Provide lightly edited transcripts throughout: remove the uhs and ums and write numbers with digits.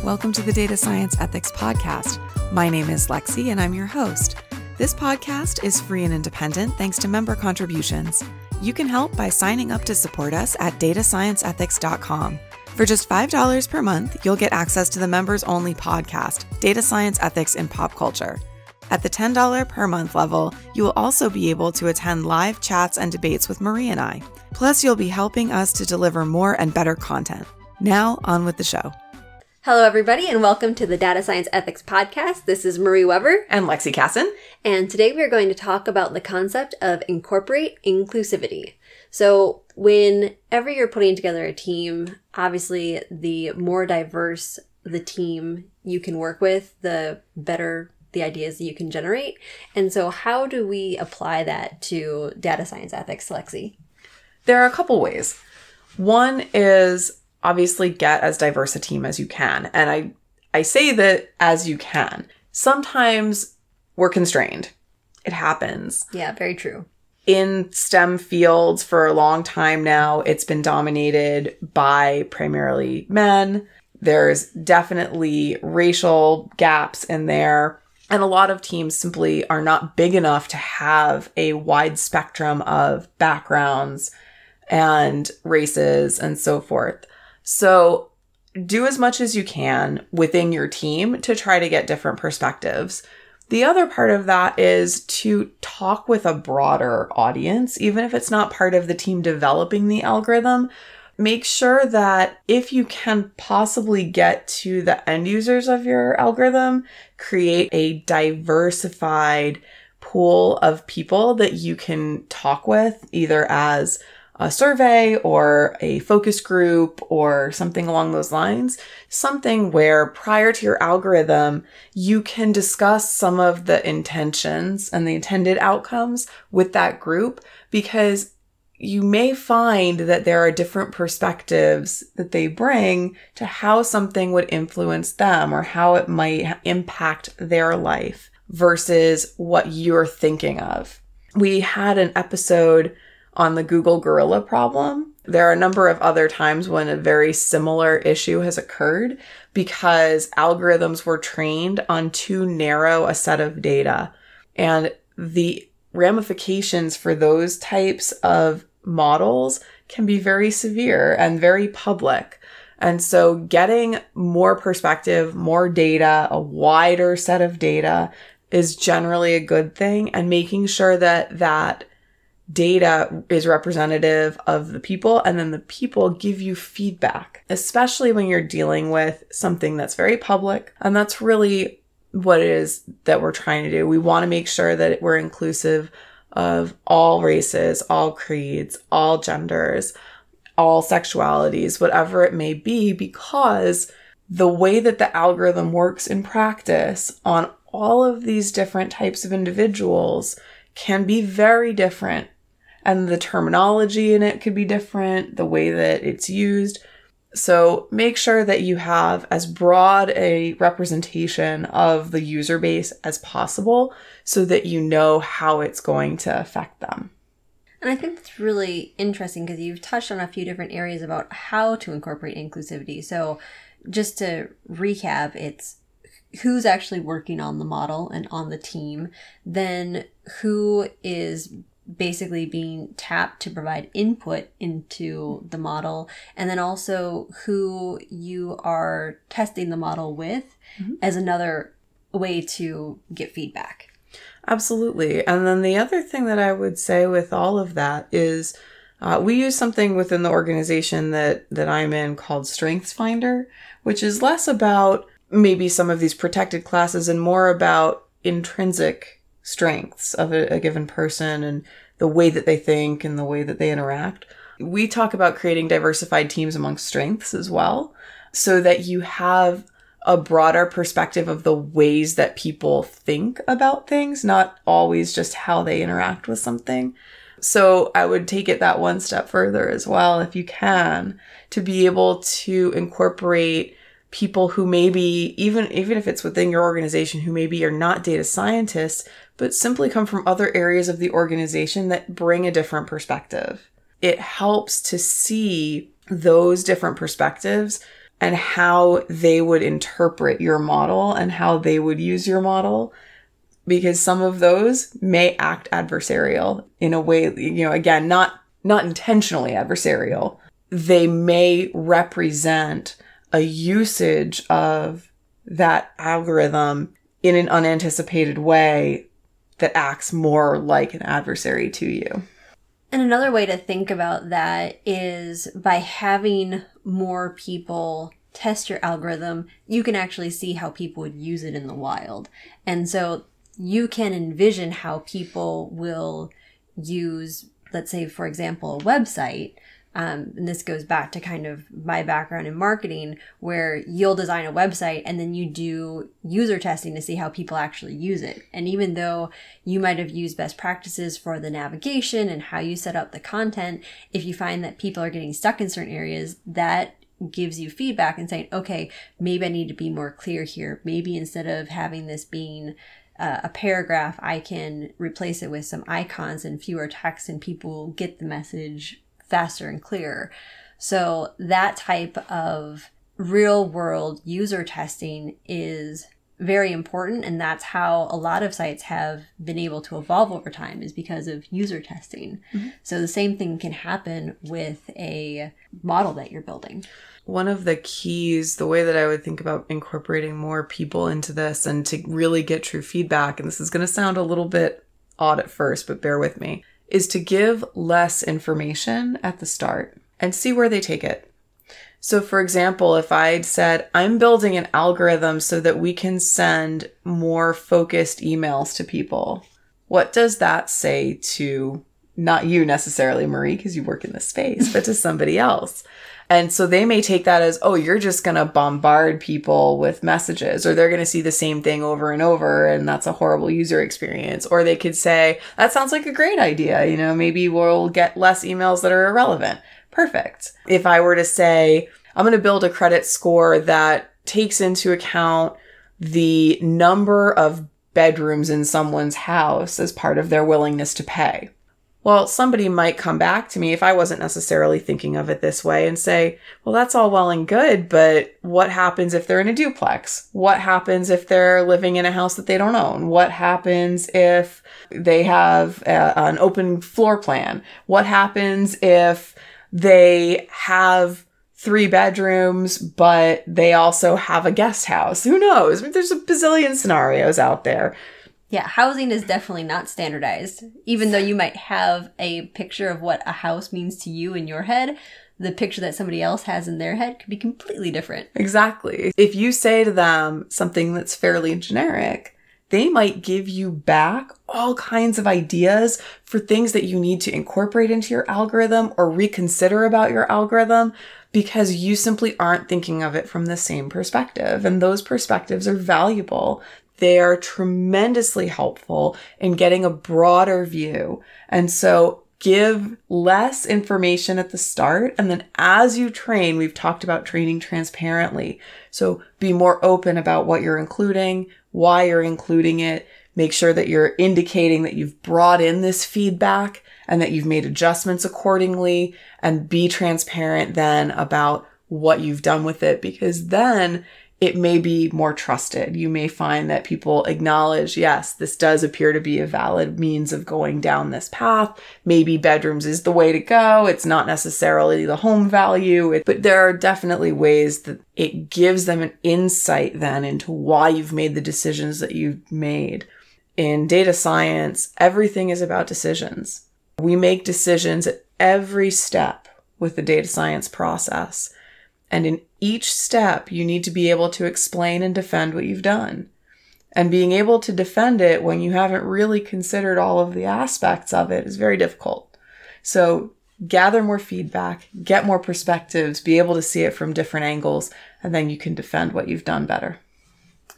Welcome to the Data Science Ethics Podcast. My name is Lexi and I'm your host. This podcast is free and independent thanks to member contributions. You can help by signing up to support us at datascienceethics.com. For just $5 per month, you'll get access to the members-only podcast, Data Science Ethics in Pop Culture. At the $10 per month level, you will also be able to attend live chats and debates with Marie and I. Plus, you'll be helping us to deliver more and better content. Now, on with the show. Hello, everybody, and welcome to the Data Science Ethics Podcast. This is Marie Weber. And Lexi Casson. And today we are going to talk about the concept of incorporate inclusivity. So whenever you're putting together a team, obviously the more diverse the team you can work with, the better the ideas that you can generate. And so how do we apply that to data science ethics, Lexi? There are a couple ways. One is obviously get as diverse a team as you can. And I say that as you can. Sometimes we're constrained. It happens. Yeah, very true. In STEM fields for a long time now, it's been dominated by primarily men. There's definitely racial gaps in there. And a lot of teams simply are not big enough to have a wide spectrum of backgrounds and races and so forth. So do as much as you can within your team to try to get different perspectives. The other part of that is to talk with a broader audience, even if it's not part of the team developing the algorithm. Make sure that if you can possibly get to the end users of your algorithm, create a diversified pool of people that you can talk with, either as a survey or a focus group or something along those lines. Something where prior to your algorithm, you can discuss some of the intentions and the intended outcomes with that group, because you may find that there are different perspectives that they bring to how something would influence them or how it might impact their life versus what you're thinking of. We had an episode on the Google Gorilla problem. There are a number of other times when a very similar issue has occurred because algorithms were trained on too narrow a set of data. And the ramifications for those types of models can be very severe and very public. And so getting more perspective, more data, a wider set of data is generally a good thing, and making sure that that data is representative of the people, and then the people give you feedback, especially when you're dealing with something that's very public. And that's really what it is that we're trying to do. We want to make sure that we're inclusive of all races, all creeds, all genders, all sexualities, whatever it may be, because the way that the algorithm works in practice on all of these different types of individuals can be very different. And the terminology in it could be different, the way that it's used. So make sure that you have as broad a representation of the user base as possible so that you know how it's going to affect them. And I think that's really interesting because you've touched on a few different areas about how to incorporate inclusivity. So just to recap, it's who's actually working on the model and on the team, then who is basically being tapped to provide input into the model, and then also who you are testing the model with as another way to get feedback. Absolutely. And then the other thing that I would say with all of that is we use something within the organization that I'm in called Strengths Finder, which is less about maybe some of these protected classes and more about intrinsic strengths of a given person and the way that they think and the way that they interact. We talk about creating diversified teams amongst strengths as well, so that you have a broader perspective of the ways that people think about things, not always just how they interact with something. So I would take it that one step further as well, if you can, to be able to incorporate people who maybe, even if it's within your organization, who maybe are not data scientists, but simply come from other areas of the organization that bring a different perspective. It helps to see those different perspectives and how they would interpret your model and how they would use your model, because some of those may act adversarial in a way, again, not intentionally adversarial. They may represent a usage of that algorithm in an unanticipated way that acts more like an adversary to you. And another way to think about that is by having more people test your algorithm, you can actually see how people would use it in the wild. And so you can envision how people will use, let's say, for example, a website. And this goes back to kind of my background in marketing, where you'll design a website and then you do user testing to see how people actually use it. And even though you might have used best practices for the navigation and how you set up the content, if you find that people are getting stuck in certain areas, that gives you feedback and saying, okay, maybe I need to be more clear here. Maybe instead of having this being a paragraph, I can replace it with some icons and fewer text, and people get the message faster and clearer. So that type of real world user testing is very important. And that's how a lot of sites have been able to evolve over time, is because of user testing. Mm-hmm. So the same thing can happen with a model that you're building. One of the keys, the way that I would think about incorporating more people into this and to really get true feedback, and this is going to sound a little bit odd at first, but bear with me, is to give less information at the start and see where they take it. So for example, if I'd said, I'm building an algorithm so that we can send more focused emails to people, what does that say to, not you necessarily, Marie, because you work in this space, but to somebody else? And so they may take that as, oh, you're just going to bombard people with messages, or they're going to see the same thing over and over, and that's a horrible user experience. Or they could say, that sounds like a great idea. Maybe we'll get less emails that are irrelevant. Perfect. If I were to say, I'm going to build a credit score that takes into account the number of bedrooms in someone's house as part of their willingness to pay. Well, somebody might come back to me, if I wasn't necessarily thinking of it this way, and say, well, that's all well and good, but what happens if they're in a duplex? What happens if they're living in a house that they don't own? What happens if they have an open floor plan? What happens if they have 3 bedrooms, but they also have a guest house? Who knows? I mean, there's a bazillion scenarios out there. Yeah, housing is definitely not standardized. Even though you might have a picture of what a house means to you in your head, the picture that somebody else has in their head could be completely different. Exactly. If you say to them something that's fairly generic, they might give you back all kinds of ideas for things that you need to incorporate into your algorithm or reconsider about your algorithm, because you simply aren't thinking of it from the same perspective. And those perspectives are valuable. They are tremendously helpful in getting a broader view. And so give less information at the start. And then as you train, we've talked about training transparently. So be more open about what you're including, why you're including it. Make sure that you're indicating that you've brought in this feedback and that you've made adjustments accordingly, and be transparent then about what you've done with it, because then it may be more trusted. You may find that people acknowledge, yes, this does appear to be a valid means of going down this path. Maybe bedrooms is the way to go. It's not necessarily the home value, but there are definitely ways that it gives them an insight then into why you've made the decisions that you've made. In data science, everything is about decisions. We make decisions at every step with the data science process. And in each step, you need to be able to explain and defend what you've done. And being able to defend it when you haven't really considered all of the aspects of it is very difficult. So gather more feedback, get more perspectives, be able to see it from different angles, and then you can defend what you've done better.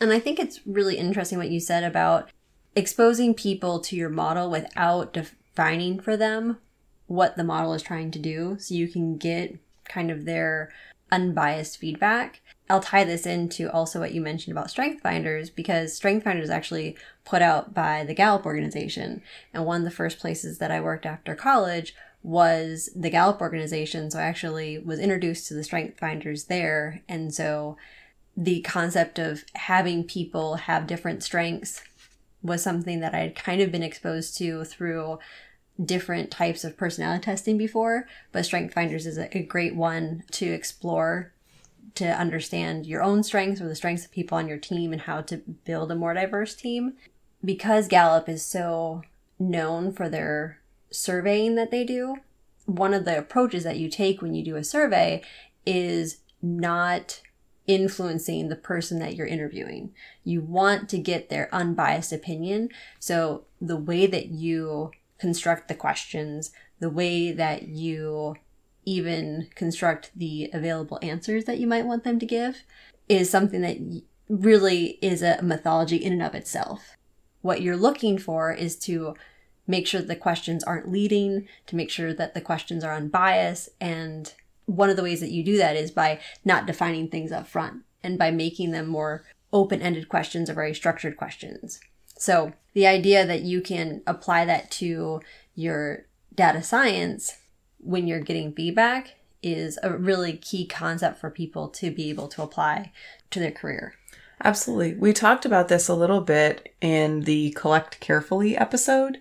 And I think it's really interesting what you said about exposing people to your model without defining for them what the model is trying to do, so you can get kind of their unbiased feedback. I'll tie this into also what you mentioned about strength finders, because strength finders actually put out by the Gallup organization. And one of the first places that I worked after college was the Gallup organization. So I actually was introduced to the strength finders there. And so the concept of having people have different strengths was something that I had kind of been exposed to through different types of personality testing before, but Strength Finders is a great one to explore, to understand your own strengths or the strengths of people on your team and how to build a more diverse team. Because Gallup is so known for their surveying that they do, one of the approaches that you take when you do a survey is not influencing the person that you're interviewing. You want to get their unbiased opinion. So the way that you construct the questions, the way that you even construct the available answers that you might want them to give is something that really is a mythology in and of itself. What you're looking for is to make sure that the questions aren't leading, to make sure that the questions are unbiased, and one of the ways that you do that is by not defining things up front and by making them more open-ended questions or very structured questions. So the idea that you can apply that to your data science when you're getting feedback is a really key concept for people to be able to apply to their career. Absolutely. We talked about this a little bit in the Collect Carefully episode,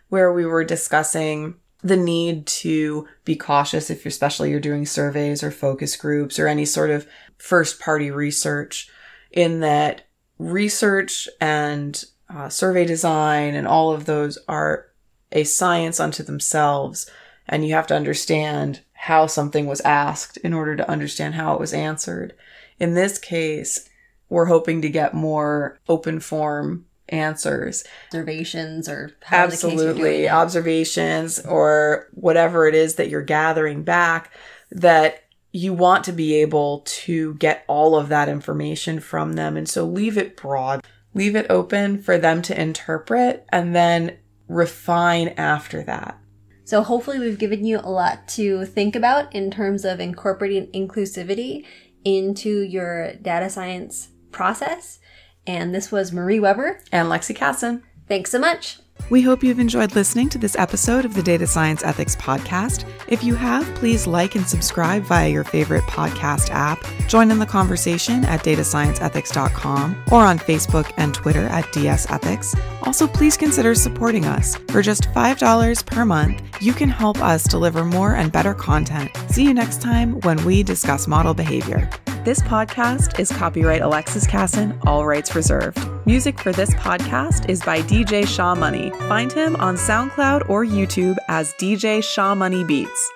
where we were discussing the need to be cautious if especially you're doing surveys or focus groups or any sort of first-party research, in that research and survey design and all of those are a science unto themselves, and you have to understand how something was asked in order to understand how it was answered. In this case, we're hoping to get more open form answers. Observations or absolutely observations or whatever it is that you're gathering back, that you want to be able to get all of that information from them. And so leave it broad, leave it open for them to interpret and then refine after that. So hopefully we've given you a lot to think about in terms of incorporating inclusivity into your data science process. And this was Marie Weber and Lexi Casson. Thanks so much. We hope you've enjoyed listening to this episode of the Data Science Ethics Podcast. If you have, please like and subscribe via your favorite podcast app. Join in the conversation at datascienceethics.com or on Facebook and Twitter at DS Ethics. Also, please consider supporting us. For just $5 per month, you can help us deliver more and better content. See you next time when we discuss model behavior. This podcast is copyright Alexis Casson, all rights reserved. Music for this podcast is by DJ Shaw Money. Find him on SoundCloud or YouTube as DJ Shaw Money Beats.